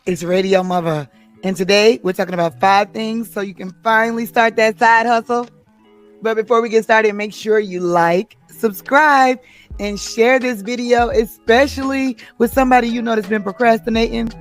It's Radio-Muva. And today we're talking about 5 things so you can finally start that side hustle. But before we get started, make sure you like, subscribe, and share this video, especially with somebody you know that's been procrastinating.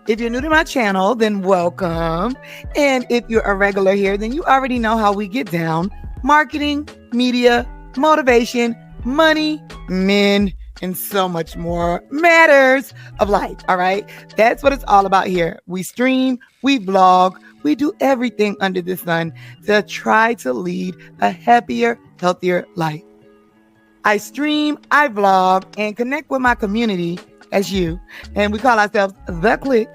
If you're new to my channel, then welcome. And if you're a regular here, then you already know how we get down. Marketing, media, motivation, money, men, and so much more matters of life, all right? That's what it's all about here. We stream, we vlog, we do everything under the sun to try to lead a happier, healthier life. I stream, I vlog, and connect with my community as you. And we call ourselves The Clique,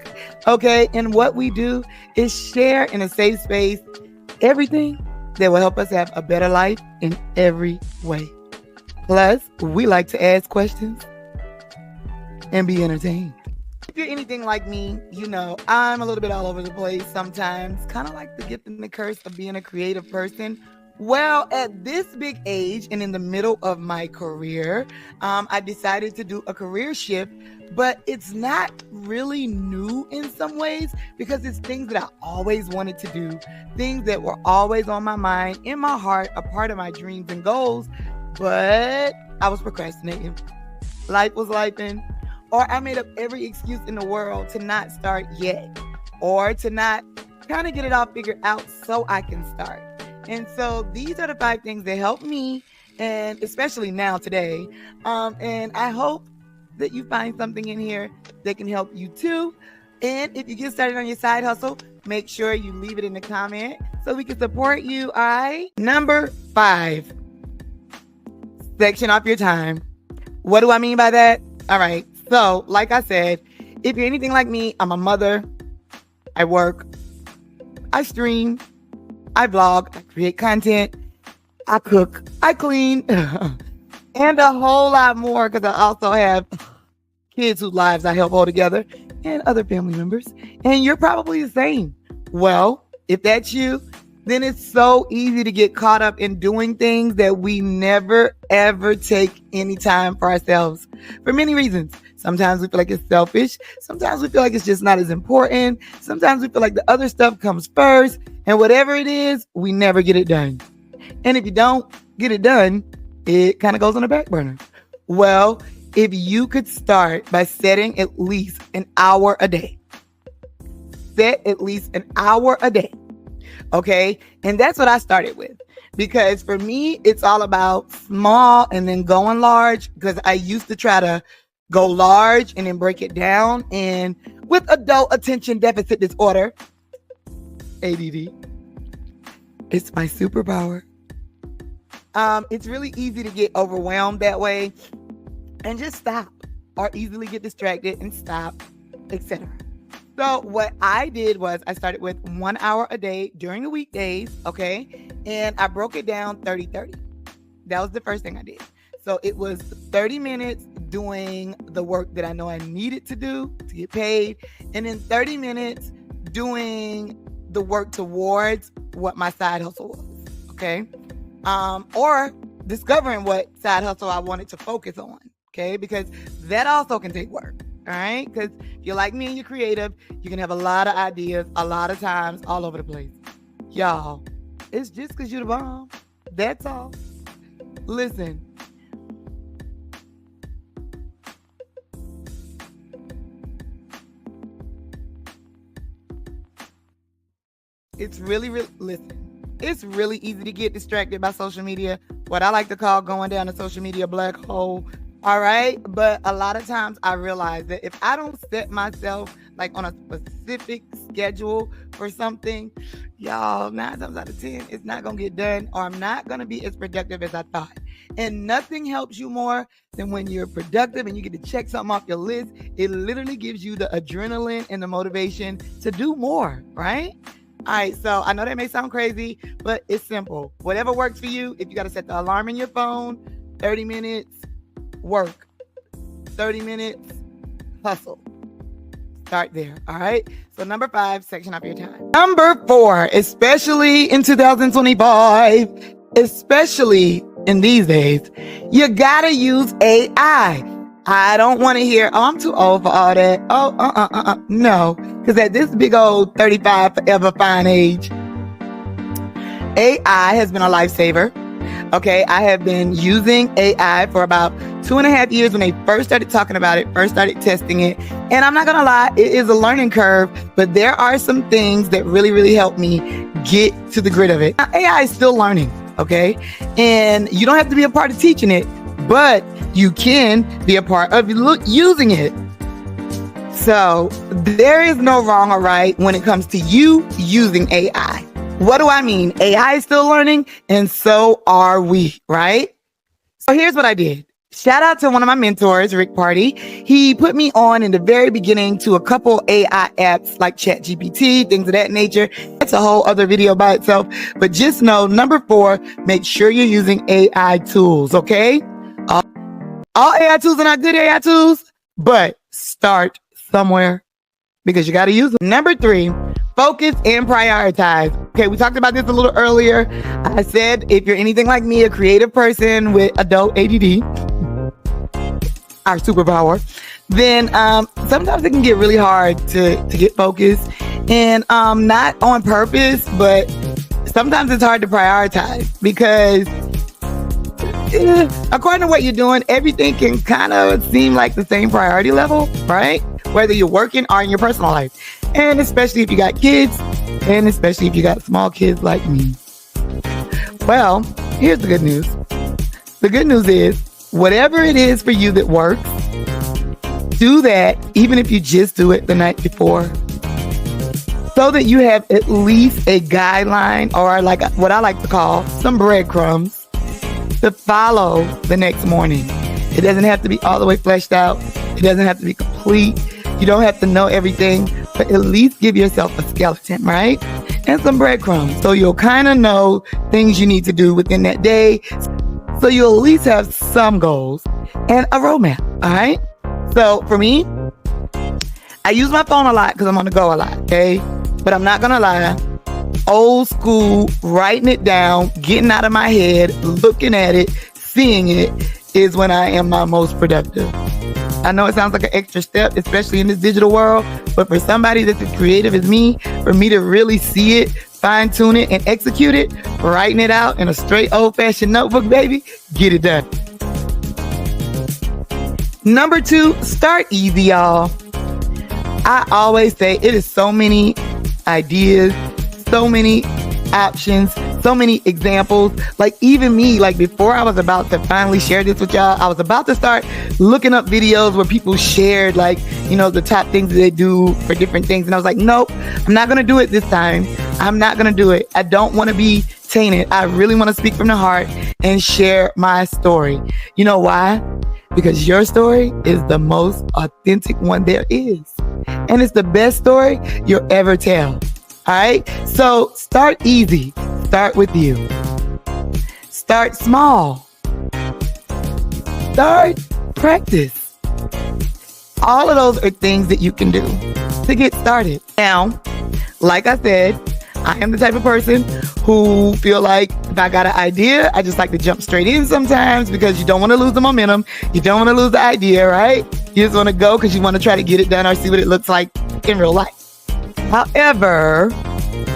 okay? And what we do is share in a safe space everything that will help us have a better life in every way. Plus, we like to ask questions and be entertained. If you're anything like me, you know I'm a little bit all over the place sometimes, kind of like the gift and the curse of being a creative person. Well, at this big age and in the middle of my career, I decided to do a career shift, but it's not really new in some ways because it's things that I always wanted to do, things that were always on my mind, in my heart, a part of my dreams and goals. But I was procrastinating. Life was lifing. Or I made up every excuse in the world to not start yet. Or to not kind of get it all figured out so I can start. And so these are the 5 things that help me, and especially now today. And I hope that you find something in here that can help you too. And if you get started on your side hustle, make sure you leave it in the comment so we can support you. All right. Number 5. Section off your time. What do I mean by that? All right. So, like I said, if you're anything like me, I'm a mother. I work. I stream. I vlog. I create content. I cook. I clean. And a whole lot more because I also have kids whose lives I help hold together and other family members. And you're probably the same. Well, if that's you, then it's so easy to get caught up in doing things that we never, ever take any time for ourselves for many reasons. Sometimes we feel like it's selfish. Sometimes we feel like it's just not as important. Sometimes we feel like the other stuff comes first. And whatever it is, we never get it done. And if you don't get it done, it kind of goes on the back burner. Well, if you could start by setting at least an hour a day. Set at least an hour a day. Okay. And that's what I started with, because for me, it's all about small and then going large, because I used to try to go large and then break it down. And with adult attention deficit disorder, ADD, it's my superpower. It's really easy to get overwhelmed that way and just stop, or easily get distracted and stop, etc. So what I did was I started with 1 hour a day during the weekdays, okay? And I broke it down 30-30. That was the first thing I did. So it was 30 minutes doing the work that I know I needed to do to get paid, and then 30 minutes doing the work towards what my side hustle was, okay? Or discovering what side hustle I wanted to focus on, okay? Because that also can take work. All right, because if you're like me and you're creative, you can have a lot of ideas, a lot of times, all over the place. Y'all, it's just because you're the bomb. That's all. Listen. It's it's really easy to get distracted by social media, what I like to call going down the social media black hole. All right. But a lot of times I realize that if I don't set myself like on a specific schedule for something, y'all, 9 times out of 10, it's not going to get done, or I'm not going to be as productive as I thought. And nothing helps you more than when you're productive and you get to check something off your list. It literally gives you the adrenaline and the motivation to do more. Right. All right. So I know that may sound crazy, but it's simple. Whatever works for you. If you got to set the alarm in your phone, 30 minutes. Work, 30 minutes, hustle. Start there. All right. So number 5, section off your time. Number 4, especially in 2025, especially in these days, you gotta use AI. I don't want to hear, oh, I'm too old for all that. Oh, no. Because at this big old 35 forever fine age, AI has been a lifesaver. Okay, I have been using AI for about 2.5 years when they first started talking about it, first started testing it. And I'm not going to lie, it is a learning curve, but there are some things that really, really help me get to the grit of it. Now, AI is still learning, okay? And you don't have to be a part of teaching it, but you can be a part of using it. So there is no wrong or right when it comes to you using AI. What do I mean? AI is still learning, and so are we, right? So here's what I did. Shout out to one of my mentors, Rick Party. He put me on in the very beginning to a couple AI apps like ChatGPT, things of that nature. That's a whole other video by itself. But just know, number 4, make sure you're using AI tools, okay? All AI tools are not good AI tools, but start somewhere because you got to use them. Number 3, focus and prioritize. Okay, we talked about this a little earlier. I said if you're anything like me, a creative person with adult ADD, our superpower, then sometimes it can get really hard to get focused. And not on purpose, but sometimes it's hard to prioritize because according to what you're doing, everything can kind of seem like the same priority level, right? Whether you're working or in your personal life. And especially if you got kids, and especially if you got small kids like me. Well, here's the good news. The good news is, whatever it is for you that works, do that even if you just do it the night before, so that you have at least a guideline, or like what I like to call some breadcrumbs to follow the next morning. It doesn't have to be all the way fleshed out. It doesn't have to be complete. You don't have to know everything, but at least give yourself a skeleton, right? And some breadcrumbs. So you'll kind of know things you need to do within that day. So you'll at least have some goals and a roadmap, all right? So for me, I use my phone a lot because I'm on the go a lot, okay? But I'm not going to lie. Old school, writing it down, getting out of my head, looking at it, seeing it is when I am my most productive. I know it sounds like an extra step, especially in this digital world, but for somebody that's as creative as me, for me to really see it, fine tune it, and execute it, writing it out in a straight old-fashioned notebook, baby, get it done. Number 2, start easy, y'all. I always say it is so many ideas, so many options, so many examples. Like even me, like before I was about to finally share this with y'all, I was about to start looking up videos where people shared like, you know, the top things that they do for different things. And I was like, nope, I'm not going to do it this time. I'm not going to do it. I don't want to be tainted. I really want to speak from the heart and share my story. You know why? Because your story is the most authentic one there is. And it's the best story you'll ever tell. All right. So start easy. Start with you. Start small. Start practice. All of those are things that you can do to get started. Now, like I said, I am the type of person who feel like if I got an idea, I just like to jump straight in sometimes because you don't want to lose the momentum. You don't want to lose the idea, right? You just want to go because you want to try to get it done or see what it looks like in real life. However,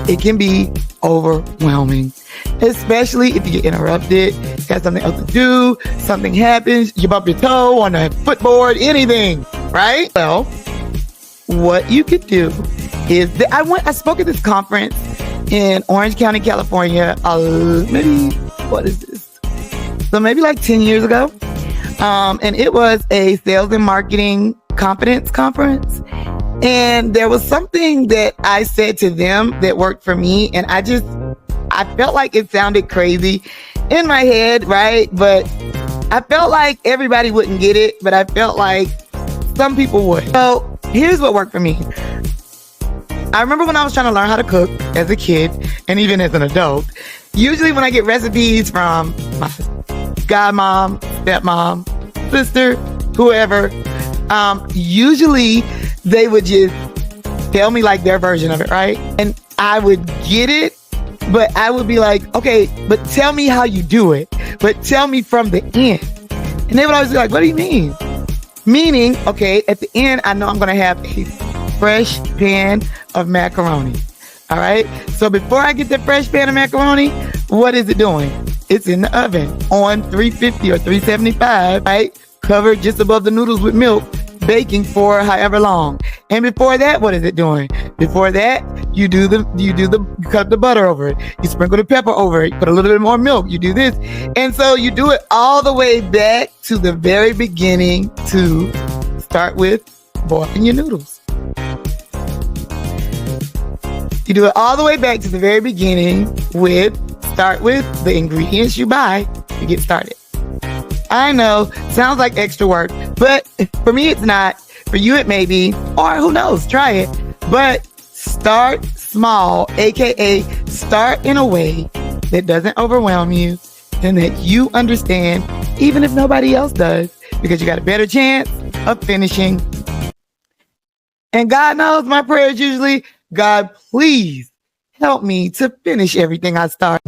it can be overwhelming, especially if you get interrupted, got something else to do, something happens, you bump your toe on the footboard, anything, right? Well, what you could do is that I spoke at this conference in Orange County, California, maybe like 10 years ago. And it was a sales and marketing confidence conference. And there was something that I said to them that worked for me. And I felt like it sounded crazy in my head, right? But I felt like everybody wouldn't get it, but I felt like some people would. So here's what worked for me. I remember when I was trying to learn how to cook as a kid and even as an adult, usually when I get recipes from my godmom, stepmom, sister, whoever, usually they would just tell me like their version of it, right? And I would get it, but I would be like, okay, but tell me how you do it. But tell me from the end. And they would always be like, what do you mean? Meaning, okay, at the end, I know I'm going to have a fresh pan of macaroni. All right. So before I get the fresh pan of macaroni, what is it doing? It's in the oven on 350 or 375, right? Covered just above the noodles with milk, baking for however long. And before that, what is it doing? Before that, you cut the butter over it. You sprinkle the pepper over it. You put a little bit more milk. You do this. And so you do it all the way back to the very beginning to start with boiling your noodles. You do it all the way back to the very beginning start with the ingredients you buy to get started. I know, sounds like extra work, but for me it's not. For you it may be, or who knows, try it. But start small, aka start in a way that doesn't overwhelm you and that you understand, even if nobody else does, because you got a better chance of finishing. And God knows my prayer is usually, God, please help me to finish everything I start.